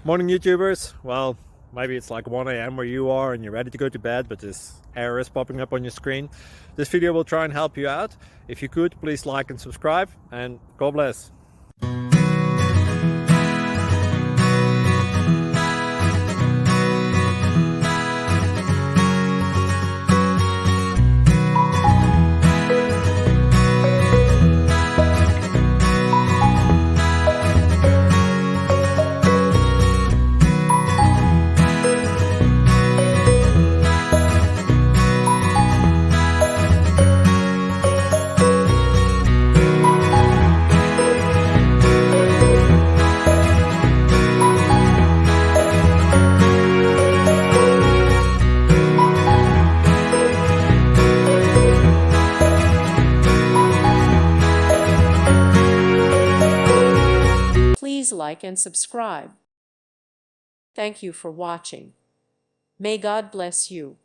Morning YouTubers. Well, maybe it's like 1 a.m. where you are and you're ready to go to bed, but this error is popping up on your screen. This video will try and help you out. If you could, please like and subscribe, and God bless. Please like and subscribe. Thank you for watching. May God bless you.